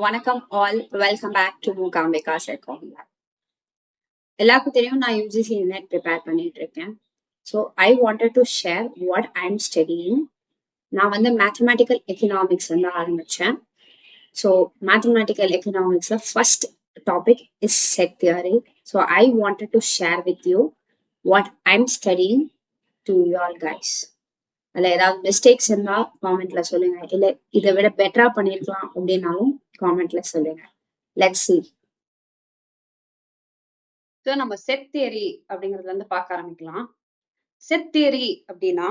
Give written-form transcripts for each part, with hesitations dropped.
வணக்கம் all, welcome back to Mookambika second lab. எல்லாருக்கும் தெரியும் நான் யூஜிசி நெட் ப்ரிப்பேர் பண்ணிட்டு இருக்கேன். So I wanted to share what I am studying. நான் வந்து மேத்தமேட்டிக்கல் எக்கனாமிக்ஸ் வந்து ஆரம்பிச்சேன். ஸோ மேத்தமேட்டிக்கல் எக்கனாமிக்ஸ்ல first topic is set theory. So I wanted to share with you what I am studying to your guys. அதில் ஏதாவது mistakes இருந்தால் காமெண்ட்ல சொல்லுங்க, இல்லை இதை விட பெட்டரா பண்ணிருக்கலாம் அப்படின்னாலும் காமெண்ட்ல சொல்லுங்க. Let's see. ஸோ நம்ம செட் தியரி அப்படிங்கறதுல இருந்து பார்க்க ஆரம்பிக்கலாம். செட் தியரி அப்படின்னா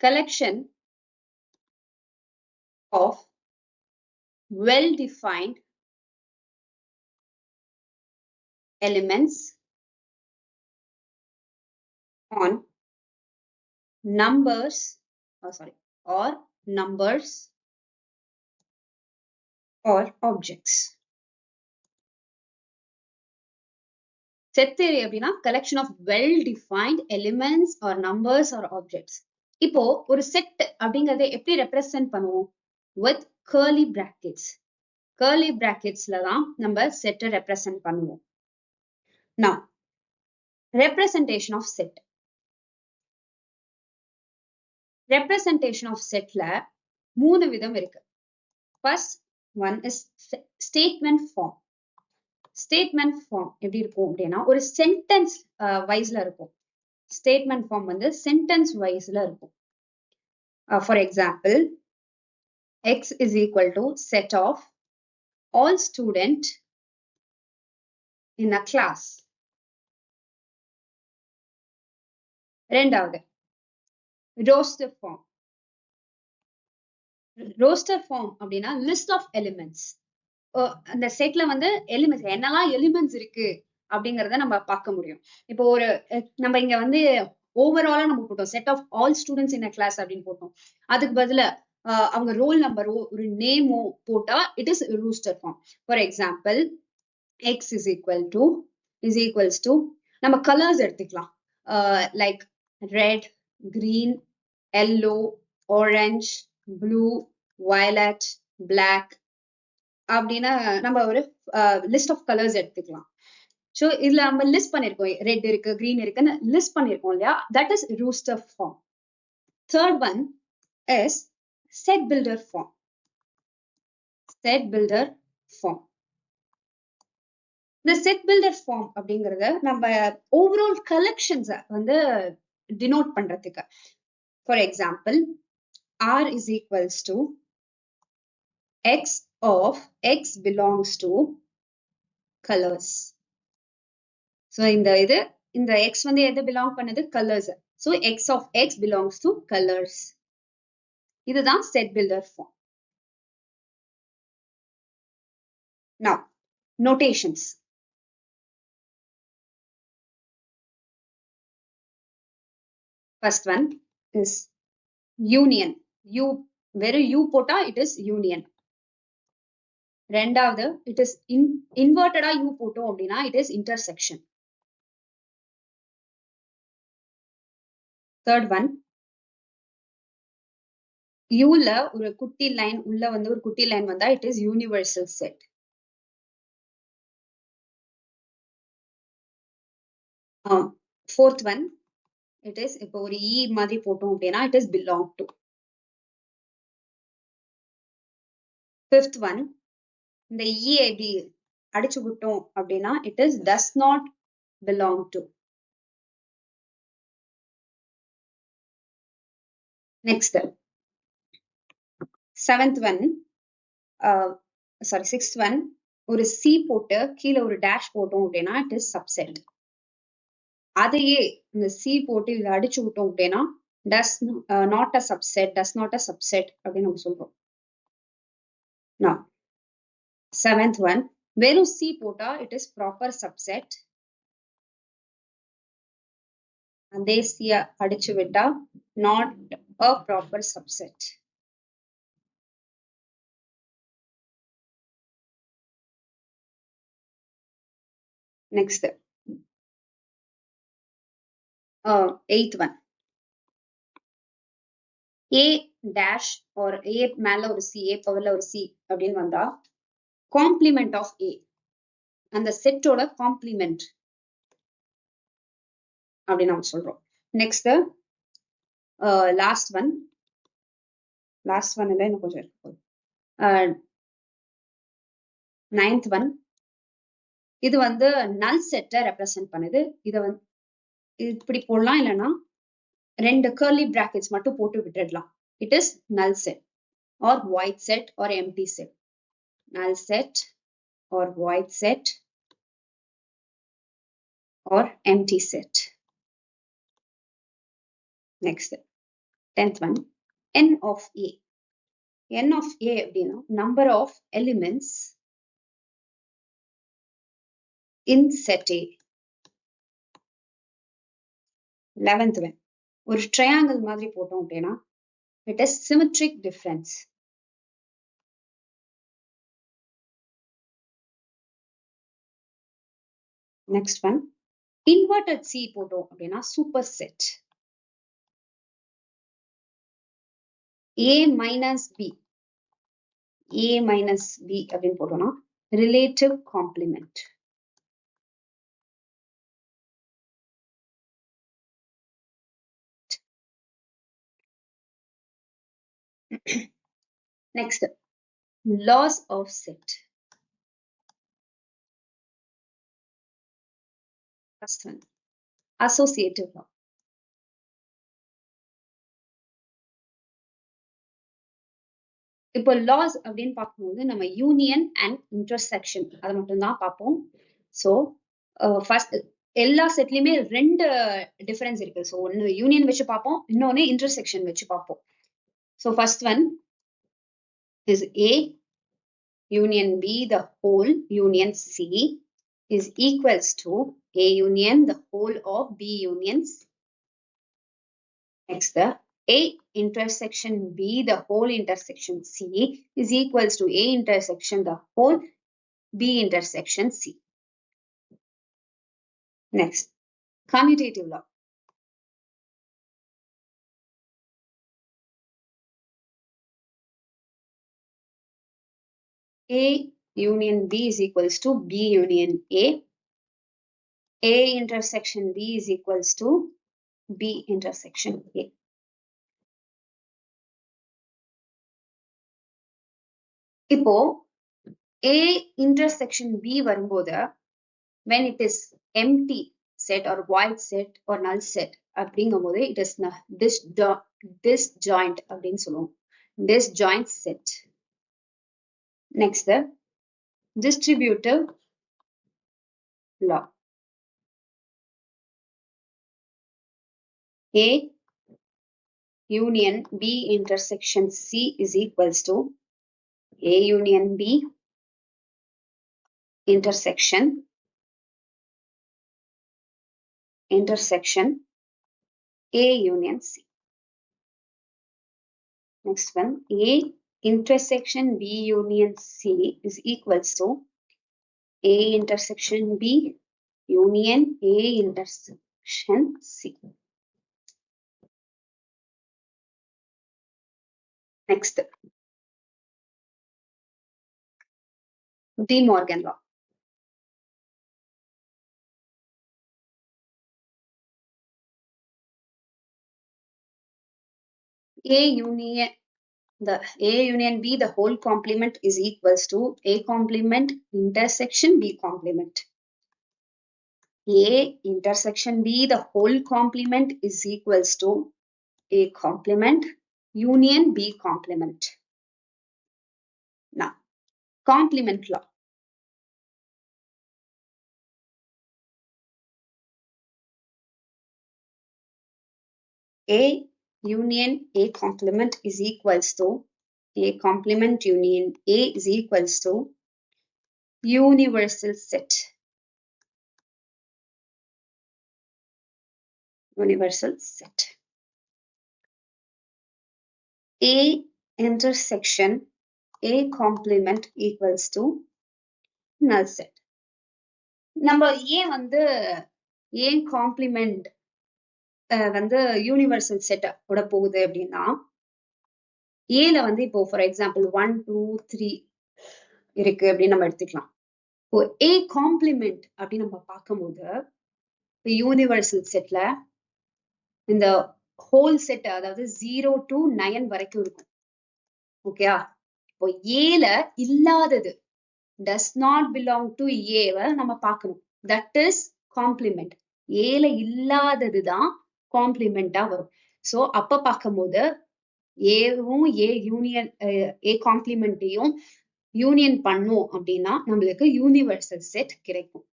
collection of well defined elements on numbers or numbers or objects. Set theory அப்படின்னா collection of well defined elements or numbers or objects. இப்போ ஒரு செட் அப்படிங்கறத எப்படி ரெப்ரசென்ட் பண்ணுவோம்? With curly brackets. கர்லி பிராக்கெட்ஸ்ல தான் நம்ம செட்டை ரெப்ரசென்ட் பண்ணுவோம். Now, representation of set. Representation of setல மூணு விதம் இருக்கு. First one is statement form. Statement form எப்படி இருக்கும் அப்படின்னா ஒரு சென்டென்ஸ் வைஸ்ல இருக்கும். ஸ்டேட்மெண்ட் ஃபார்ம் வந்து சென்டென்ஸ் வைஸ்ல இருக்கும். For example, x is equal to set of all student in a class. ரெண்டாவது roster form. roster form அப்படின்னா list of elements. அந்த செட்ல வந்து எலிமெண்ட்ஸ் என்னெல்லாம் எலிமெண்ட்ஸ் இருக்கு அப்படிங்கறத நம்ம பார்க்க முடியும். இப்போ ஒரு நம்ம இங்க வந்து ஓவராலா நம்ம போட்டோம் set of all students in a class அப்படின்னு போட்டோம். அதுக்கு பதிலா அவங்க ரோல் நம்பரோ ஒரு நேமோ போட்டா it is roster form. For example, x is equals to நம்ம கலர்ஸ் எடுத்துக்கலாம். Like red, green, yellow, orange, blue, violet, black அப்படின்னா நம்ம ஒரு லிஸ்ட் ஆஃப் கலர்ஸ் எடுத்துக்கலாம். ஸோ இதுல நம்ம லிஸ்ட் பண்ணிருக்கோம், ரெட் இருக்கு, கிரீன் இருக்குன்னு லிஸ்ட் பண்ணிருக்கோம் இல்லையா? That is roster form. Third one is set builder form. Set builder form. இந்த செட் பில்டர் ஃபார்ம் அப்படிங்கறத நம்ம ஓவரால் கலெக்ஷன்ஸ் வந்து டினோட் பண்றதுக்கு. For example, R is equals to X of X belongs to colors. So இந்த X வந்து எது belong பண்ணுது? Colors. So X of X belongs to colors. இதுதான் set builder form. Now, notations. First one is union. வெறும் U போட்டா it is union. ரெண்டாவது it is inverted U போட்டோம் அப்படின்னா it is intersection. Third one, Uல ஒரு குட்டி line உள்ள வந்து ஒரு குட்டி லைன் வந்தா it is universal set. Fourth one, it is இப்போ ஒரு E மாதிரி போட்டோம் அப்படின்னா it is belong to. Fifth one, இந்த E எப்படி அடிச்சு விட்டோம் அப்படின்னா it is does not belong to. Next, sixth one, ஒரு C போட்டு கீழே ஒரு dash போட்டோம் அப்படின்னா it is subset. அதையே இந்த C போட்டு இதை அடிச்சு விட்டோம் அப்படின்னா does not a subset அப்படின்னு நம்ம சொல்றோம். Now, seventh one, வெறும் C போட்டா it is proper subset. அதே C அடிச்சு விட்டா not a proper subset. Next, eighth one, A dash or A மேல ஒரு C, A பவர்ல ஒரு C அப்படின்னு வந்தா காம்ப்ளிமெண்ட் ஆஃப் A, அந்த செட்டோட காம்ப்ளிமெண்ட் அப்படின்னு நம்ம சொல்றோம். நெக்ஸ்ட் லாஸ்ட் ஒன் இல்லை இன்னும் கொஞ்சம் இருக்கு. 9th ஒன், இது வந்து நல் செட்டை ரெப்ரசென்ட் பண்ணுது. இதை வந்து இப்படி போடலாம், இல்லைன்னா ரெண்டு கர்லி பிராக்கெட்ஸ் மட்டும் போட்டு விட்டுடலாம். இட் இஸ் நல் set or void set or empty set. Null set or void set or empty set. Next, 10th one, n of A. N of A அப்படின்னா number of elements in set A. 11th one, ஒரு triangle மாதிரி போட்டோம் அப்படின்னா it is symmetric difference. Next one, inverted C போட்டோம் அப்படின்னா superset. A minus B, A minus B அப்படின்னு போட்டோம்னா relative complement. Next, laws of set. First one, associative law. இப்போ loss அப்படின்னு பார்க்கும்போது நம்ம யூனியன் அண்ட் இன்டர்செக்ஷன் அதை மட்டும் தான் பார்ப்போம். ஸோ ஃபர்ஸ்ட் எல்லா செட்லயுமே ரெண்டு டிஃபரன்ஸ் இருக்கு. ஸோ ஒன்னு யூனியன் வச்சு பார்ப்போம், இன்னொன்னு இன்டர்செக்ஷன் வச்சு பார்ப்போம். So first one is A union B the whole union C is equals to A union the whole of B union C. Next, the A intersection B the whole intersection C is equals to A intersection the whole B intersection C. Next, commutative law. A union B is equals to B union A. A intersection B is equals to B intersection A. இப்போ A intersection B வரும்போது when it is empty set or void set or null set அப்படிங்கும்போது it is disjoint அப்படின்னு சொல்லுவோம். Disjoint set. Next, the distributive law. A union B intersection C is equals to A union B intersection A union C. Next one, A intersection B union C is equals to A intersection B union A intersection C. Next, De Morgan law. A union B the whole complement is equals to A complement intersection B complement. A intersection B the whole complement is equals to A complement union B complement. Now, complement law. A union A complement is equals to A complement union A is equals to universal set. Universal set. A intersection A complement equals to null set. நம்ம ஏன் வந்து A complement வந்து universal set ஓட போகுது அப்படின்னா ஏல வந்து இப்போ ஃபார் எக்ஸாம்பிள் 1 2 3 இருக்கு அப்படின்னு நம்ம எடுத்துக்கலாம். இப்போ ஏ காம்ப்ளிமெண்ட் அப்படின்னு நம்ம பார்க்கும்போது யூனிவர்சல் செட்ல இந்த ஹோல் செட் அதாவது 0 to 9 வரைக்கும் இருக்கும். ஓகேயா? இப்போ ஏல இல்லாதது does not belong to ஏவை நம்ம பார்க்கணும். That is complement. ஏல இல்லாததுதான் காம்ப்ளிமெண்டா வரும். சோ அப்ப பார்க்கும்போது ஏவும் ஏ யூனியன் ஏ காம்ப்ளிமெண்ட்டையும் யூனியன் பண்ணோம் அப்படின்னா நம்மளுக்கு யூனிவர்சல் செட் கிடைக்கும்.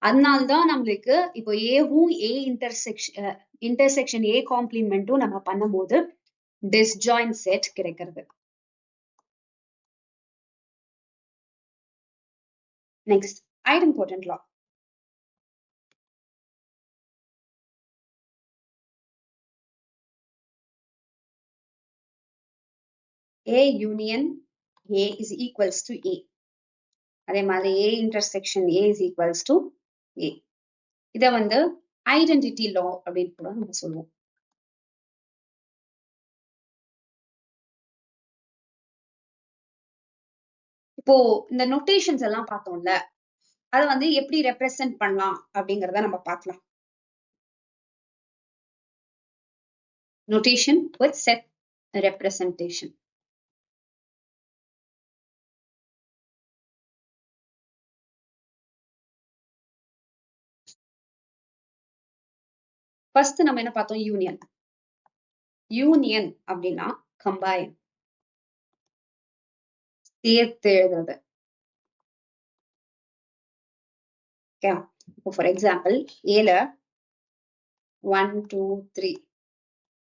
அதனால்தான் நம்மளுக்கு இப்போ ஏவும் ஏ இன்டர்செக்ஷன் ஏ காம்ப்ளிமெண்ட்டும் நம்ம பண்ணும்போது டிஸ்ஜாயின்ட் செட் கிடைக்கிறது. Next idempotent law. A union A is equals to A. அதே மாதிரி A intersection A is equals to A. இத வந்து ஐடென்டிட்டி லா அப்படின்னு கூட நம்ம சொல்லுவோம். இப்போ இந்த நொட்டேஷன்ஸ் எல்லாம் பார்த்தோம்ல, அதை வந்து எப்படி ரெப்ரசென்ட் பண்ணலாம் அப்படிங்கறத நம்ம பார்க்கலாம். Notation with set representation. First நம்ம என்ன பார்த்தோம்? யூனியன். யூனியன் அப்படின்னா கம்பைன், சேர்த்து எழுதுறது. ஓகே, இப்போ ஃபார் எக்ஸாம்பிள் ஏல 1 2 3,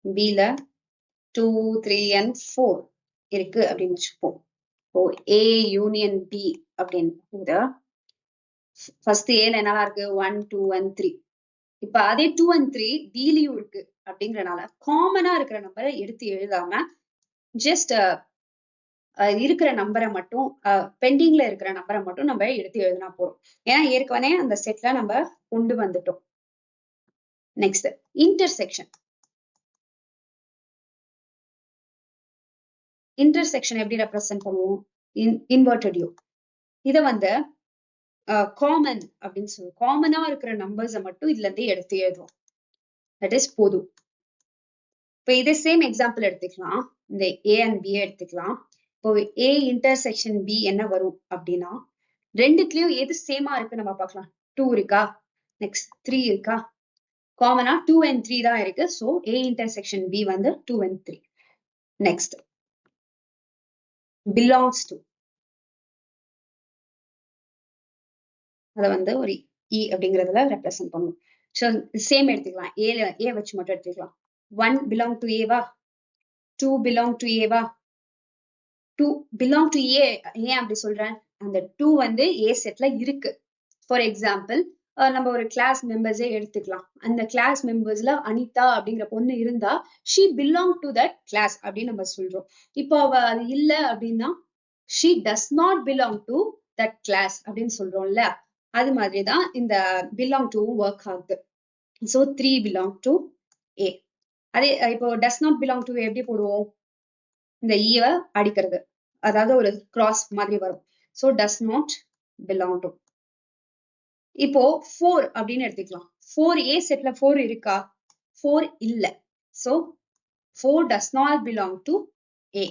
பில 2 3 and 4 இருக்கு அப்படின்னு வச்சுப்போம். இப்போ ஏ யூனியன் பி அப்படின்னு ஃபர்ஸ்ட் ஏல என்னவா இருக்கு? 1 2 and 3. இப்ப அதே 2 and 3 பிலயும் இருக்கு அப்படிங்கறனால காமனா இருக்கிற நம்பரை எடுத்து எழுதாம ஜஸ்ட் இருக்கிற நம்பரை மட்டும் பெண்டிங்ல இருக்கிற நம்பரை மட்டும் நம்ம எடுத்து எழுதினா போறோம். ஏன்னா ஏற்கனவே அந்த செட்ல நம்ம கொண்டு வந்துட்டோம். Next intersection. இன்டர்செக்ஷன் எப்படி ரெப்ரசென்ட் பண்ணுவோம்? Inverted you. இத வந்து காமன் அப்படின்னு சொல்லுவோம். காமனா இருக்கிற நம்பர்ஸை மட்டும் இதுல இருந்து எடுத்து எழுதுவோம். தட் இஸ் போதும். இப்போ இதே சேம் எக்ஸாம்பிள் எடுத்துக்கலாம். இந்த ஏ அண்ட் பி எடுத்துக்கலாம். இப்போ ஏ இன்டர்செக்ஷன் பி என்ன வரும் அப்படின்னா, ரெண்டுத்துலயும் எது சேமா இருக்கு நம்ம பார்க்கலாம். 2 இருக்கா, நெக்ஸ்ட் 3 இருக்கா, காமனா 2 and 3 தான் இருக்கு. சோ ஏ இன்டர்செக்ஷன் பி வந்து 2 and 3. Next belongs to. அதை வந்து ஒரு இ அப்படிங்கறதுல ரெப்ரசென்ட் பண்ணுவோம். ஸோ சேம் எடுத்துக்கலாம். ஏ வச்சு மட்டும் எடுத்துக்கலாம். 1 belong to Eva, 2 belong to Eva, 2 belong to ஏ. ஏன் அப்படி சொல்றேன்? அந்த 2 வந்து ஏ செட்ல இருக்கு. ஃபார் எக்ஸாம்பிள் நம்ம ஒரு கிளாஸ் மெம்பர்ஸே எடுத்துக்கலாம். அந்த கிளாஸ் மெம்பர்ஸ்ல அனிதா அப்படிங்கிற பொண்ணு இருந்தா she belong to that class அப்படின்னு நம்ம சொல்றோம். இப்போ அவ அது இல்ல அப்படின்னா she does not belong to that class அப்படின்னு சொல்றோம்ல. அது மாதிரிதான் இந்த பிலாங் டு ஒர்க் ஆகுது. So 3 belong to A. அதே இப்போ டஸ் நாட் பிலாங் டு எப்படி போடுவோம்? இந்த ஈவ அடிக்கிறது, அதாவது ஒரு கிராஸ் மாதிரி வரும். So does not belong to. இப்போ 4 அப்படின்னு எடுத்துக்கலாம். 4 ஏ செட்ல 4 இருக்கா? 4 இல்ல. So 4 does not belong to A.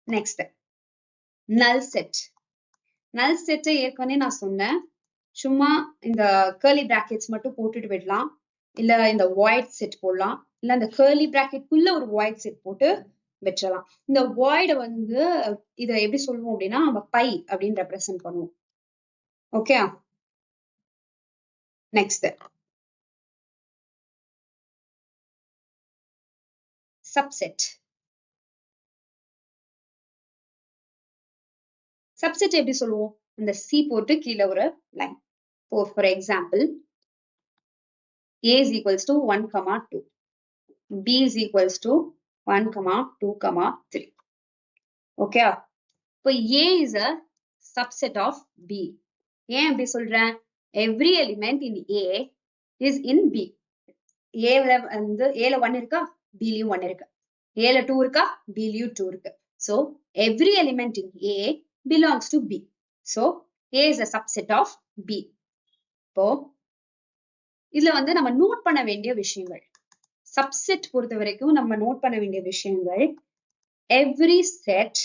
Next, null set. null set ஏற்கனவே நான் சொன்னேன். சும்மா இந்த curly brackets மட்டும் போட்டுட்டு விடலாம். இல்ல இந்த void set போடலாம். இல்ல இந்த curly bracket குள்ள ஒரு void set போட்டு வச்சிடலாம். இந்த void வந்து இத எப்படி சொல்லுவோம் அப்படின்னா நம்ம பை அப்படின்னு ரெப்ரசென்ட் பண்ணுவோம். Okay, next subset. சப்செட் எப்படி சொல்லுவோம்? இந்த சி போட்டு கீழே ஒரு line. For example A is equals to 1, 2. B is equals to 1, 2, 3. Okay. இப்போ A is a subset of B. ஏன் அப்படி சொல்றேன்? Every element in A is in B. A ல வந்து A ல 1 இருக்கா, B லயும் 1 இருக்கு. ஏல 2 இருக்கா, பிலயும் 2 இருக்கு. So every element in A belongs to B. So A is a subset of B. இப்போ இதுல வந்து நம்ம நோட் பண்ண வேண்டிய விஷயங்கள், சப்செட் பொறுத்த வரைக்கும் நம்ம நோட் பண்ண வேண்டிய விஷயங்கள், every set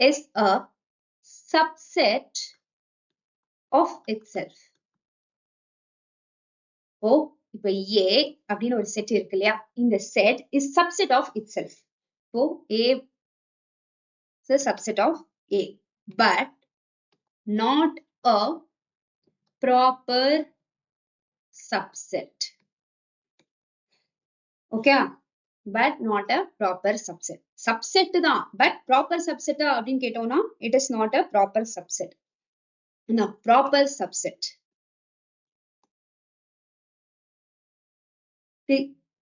is a subset of itself. ஓ இப்ப A அப்படின்னு ஒரு செட் இருக்கு இல்லையா, இந்த set is subset of itself. So A is a subset of A, but not a proper subset. Okay, but not a proper subset. Subset தான், but proper subset அப்படின்னு கேட்டோம்னா it is not a proper subset. No, proper subset.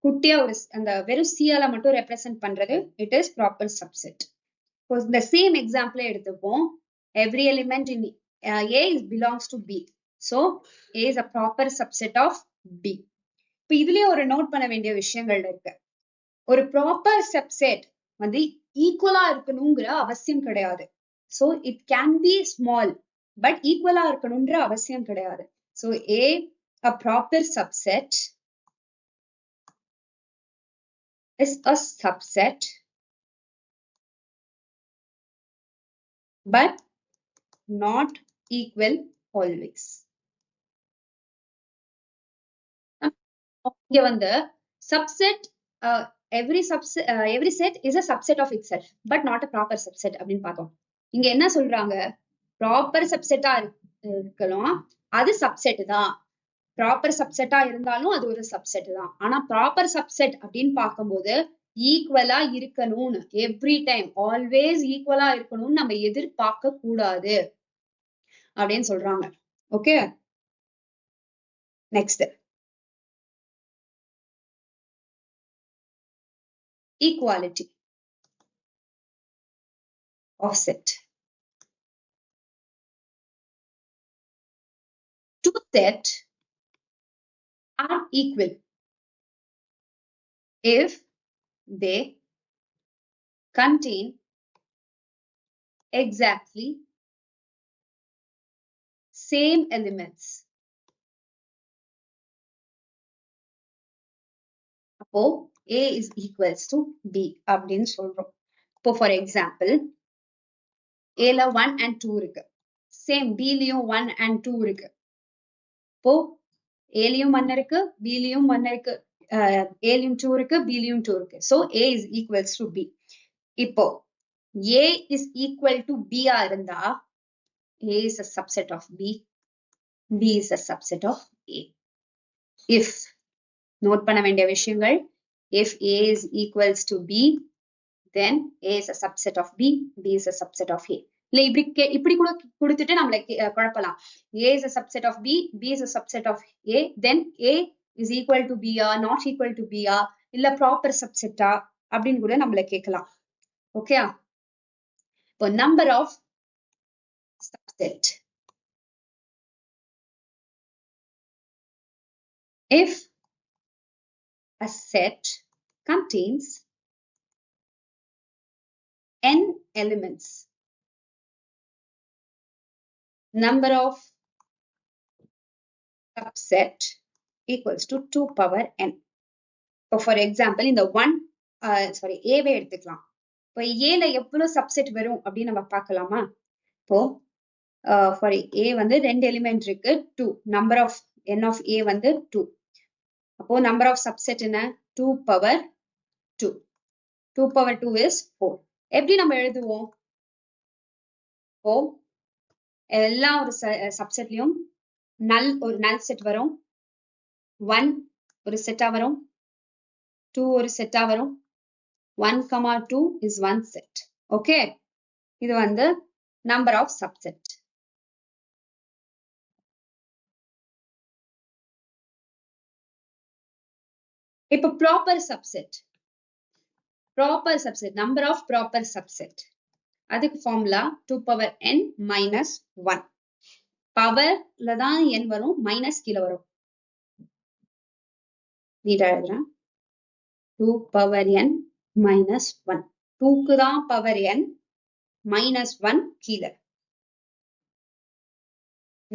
குட்டியா ஒரு அந்த வெறும் சியால மட்டும் represent பண்றது it is proper subset. இந்த சேம் எக்ஸாம்பிள் எடுத்துப்போம். Every element in A belongs to B. So A is a proper subset of B. இப்ப இதுலயே ஒரு நோட் பண்ண வேண்டிய விஷயங்கள் இருக்கு. ஒரு ப்ராப்பர் சப்செட் வந்து ஈக்குவலா இருக்கணுங்கிற அவசியம் கிடையாது. So it can be small, but ஈக்குவலா இருக்கணும்ன்ற அவசியம் கிடையாது. So a proper subset is a subset, but not equal always. இங்க வந்து subset, every set is a subset of itself, but not a proper subset அப்படின்னு பார்த்தோம். இங்க என்ன சொல்றாங்க, ப்ராப்பர் சப்செட்டா இருக்கலாம், அது சப்செட் தான். ப்ராப்பர் சப்செட்டா இருந்தாலும் அது ஒரு சப்செட் தான். ஆனா ப்ராப்பர் சப்செட் அப்படின்னு பார்க்கும்போது ஈக்குவலா இருக்கணும்னு, எவ்ரி டைம் ஆல்வேஸ் ஈக்குவலா இருக்கணும்னு நம்ம எதிர்பார்க்க கூடாது அப்படின்னு சொல்றாங்க. Okay, next equality of set. Two sets are equal if they contain exactly same elements. அப்போ A is equals to B அப்படின்னு சொல்றோம். இப்போ ஃபார் எக்ஸாம்பிள் Aல 1 and 2 இருக்கு, சேம் Bலயும் 1 and 2 இருக்கு. இப்போ Aலயும் 1 இருக்கு, Bலயும் 1 இருக்கு, Aலயும் 2 இருக்கு, Bலயும் 2 இருக்கு. So A is equals to B. இப்போ A is equal to B ஆ இருந்தா A is a subset of B, B is a subset of A. If note பண்ண வேண்டிய விஷயங்கள், if A is equals to B, then A is a subset of B, B is a subset of A. இல்ல இப்படி கூட கொடுத்துட்டு நம்மளை குழப்பலாம். A is a subset of B, B is a subset of A, then A is equal to B ah, not equal to B ஆ, இல்ல proper சப்செட்டா அப்படின்னு கூட நம்மளை கேட்கலாம். ஓகே, இப்போ number of subset. If a set contains n elements, number of subset equals to 2 power n. இப்போ for example இந்த ஏவே எடுத்துக்கலாம். இப்போ ஏல எவ்வளவு சப்செட் வரும் அப்படின்னு நம்ம பார்க்கலாமா? இப்போ ஃபார் ஏ வந்து 2 எலிமெண்ட் இருக்கு, 2, நம்பர் ஆஃப் n ஆஃப் ஏ வந்து 2. அப்போ நம்பர் ஆஃப் சப்செட் என்ன, 2 பவர் 2. 2 power 2 is 4. எப்படி நம்ம எழுதுவோம்? இப்போ எல்லா ஒரு சப்செட்லயும் ஒரு நல் செட் வரும், 1 ஒரு செட்டா வரும், 2 ஒரு செட்டா வரும், 1, 2 is one set. ஓகே, இது வந்து நம்பர் ஆஃப் சப்செட். இப்ப proper subset, number of proper subset, அதுக்கு ஃபார்முலா 2 பவர் n minus 1. பவர்ல தான் n வரும், மைனஸ் கீழே வரும். நீட்டா எழுதுறேன். 2 power n minus 1. 2க்கு தான் power n minus 1 கீழே.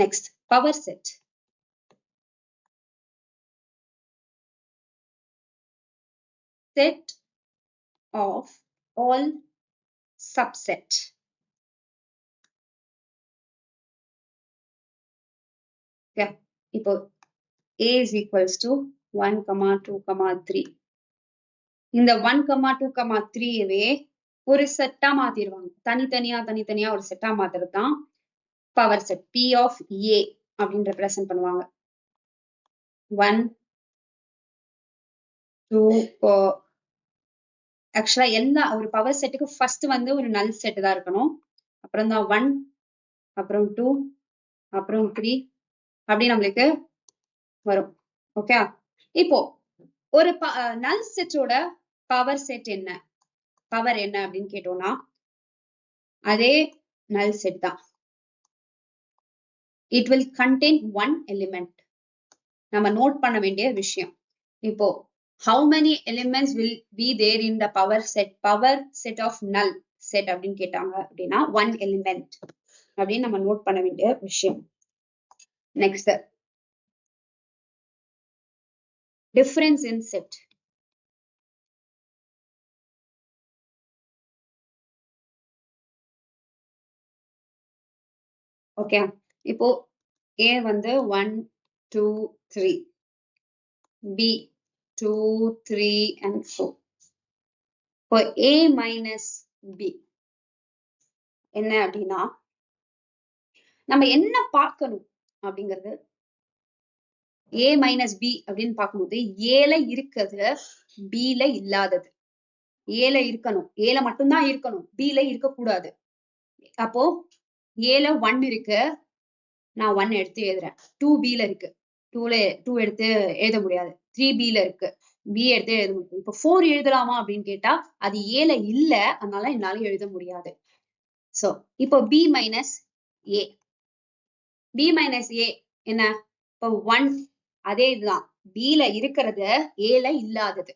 Next, power set. Set of all subset. Okay. இப்போ a is equals to 1, 2, 3. இந்த 1, 2, 3வே ஒரு செட்டா மாத்திடுவாங்க. தனித்தனியா ஒரு செட்டா மாத்துறது தான் power set. P of A அப்படின்னு ரெப்ரசன்ட் பண்ணுவாங்க. 1, 2 ஆக்சுவலா எல்லா ஒரு பவர் செட்டுக்கு ஃபர்ஸ்ட் வந்து ஒரு நல் செட் தான் இருக்கணும். அப்புறம் தான் 1, அப்புறம் 2, அப்புறம் 3 அப்படி நம்மளுக்கு வரும். ஓகே, இப்போ ஒரு நல் செட்டோட பவர் செட் என்ன, பவர் என்ன அப்படின்னு கேட்டோம்னா அதே நல் செட் தான். It will contain one element. நம்ம நோட் பண்ண வேண்டிய விஷயம். இப்போ how many elements will be there in the power set of null set அப்படின்னு கேட்டாங்க அப்படின்னா one element அப்படின்னு நம்ம நோட் பண்ண வேண்டிய விஷயம். Next, difference in set. Okay, இப்போ A வந்து 1, 2, 3, B 2, 3 and 4. இப்போ A minus B என்ன அப்படின்னா நம்ம என்ன பார்க்கணும் அப்படிங்கிறது, A minus B அப்படின்னு பார்க்கும்போது ஏல இருக்கிறது Bல இல்லாதது. ஏல இருக்கணும், ஏல மட்டும்தான் இருக்கணும், Bல இருக்கக்கூடாது. அப்போ ஏல 1 இருக்கு, நான் 1 எடுத்து எழுதுறேன். 2Bல இருக்கு, 2 எடுத்து எழுத முடியாது. 3Bல இருக்கு, B எடுத்து எழுத முடியும். இப்போ 4 எழுதலாமா அப்படின்னு கேட்டா அது ஏல இல்ல, அதனால என்னால எழுத முடியாது. சோ இப்போ B minus A. B minus A என்ன, இப்போ 1 அதே இதுதான், Bல இருக்கிறது ஏல இல்லாதது.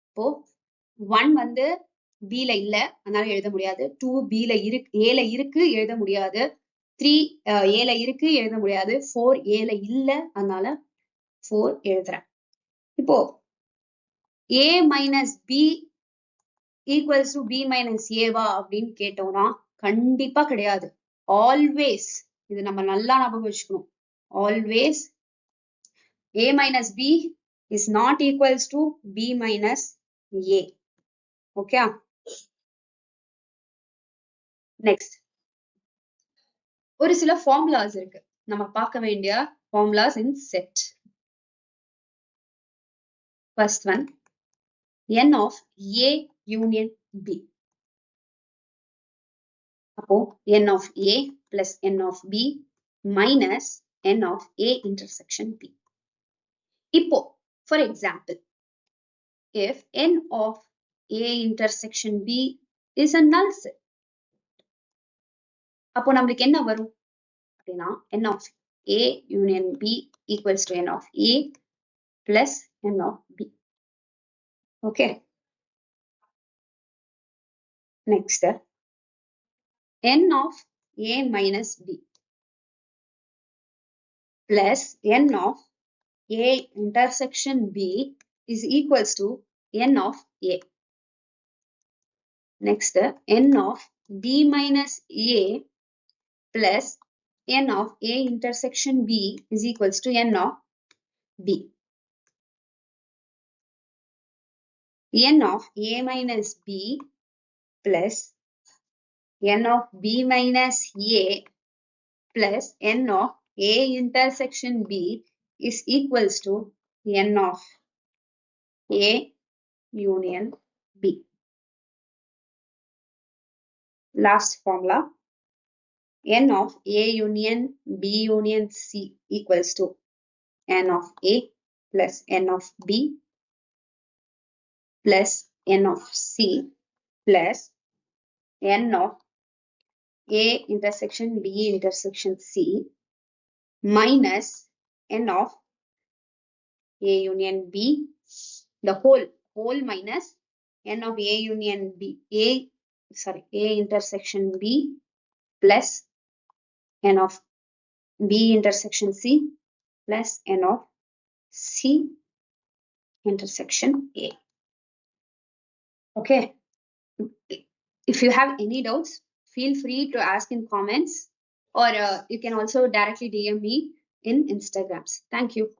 இப்போ 1 வந்து Bல இல்ல, அதனால எழுத முடியாது. 2 Bல ஏல இருக்கு, எழுத முடியாது. 3 ஏல இருக்கு, எழுத முடியாது. 4 ஏல இல்ல, அதனால 4 எழுதுறேன். இப்போ A minus B equals to B minus A வா அப்படின்னு கேட்டோம்னா கண்டிப்பா கிடையாது. ஆல்வேஸ், இது நம்ம நல்லா ஞாபகம் வச்சுக்கணும், always A minus B is not equals to B minus A. Okay. Next, ஒரு சில ஃபார்முலாஸ் இருக்கு, நம்ம பார்க்க வேண்டிய formulas in set. First one, n of A union B. அப்போ n of A plus n of B minus n of A intersection B. இப்போ for example, if n of A intersection B is a null set, அப்போ நம்மளுக்கு என்ன வரும் அப்படின்னா n of A union B equals to n of A plus n of B. Okay. Next, n of A minus B plus n of A intersection B is equals to n of A. Next, n of B minus A plus n of A intersection B is equals to n of B. n of A minus B plus n of B minus A plus n of A intersection B is equals to n of A union B. Last formula, n of A union B union C equals to n of A plus n of B plus n of C plus n of A intersection B intersection C minus n of A union B, the whole whole minus n of A union B, A intersection B plus n of B intersection C plus n of C intersection A. Okay. If you have any doubts, feel free to ask in comments, or you can also directly DM me in Instagrams. Thank you.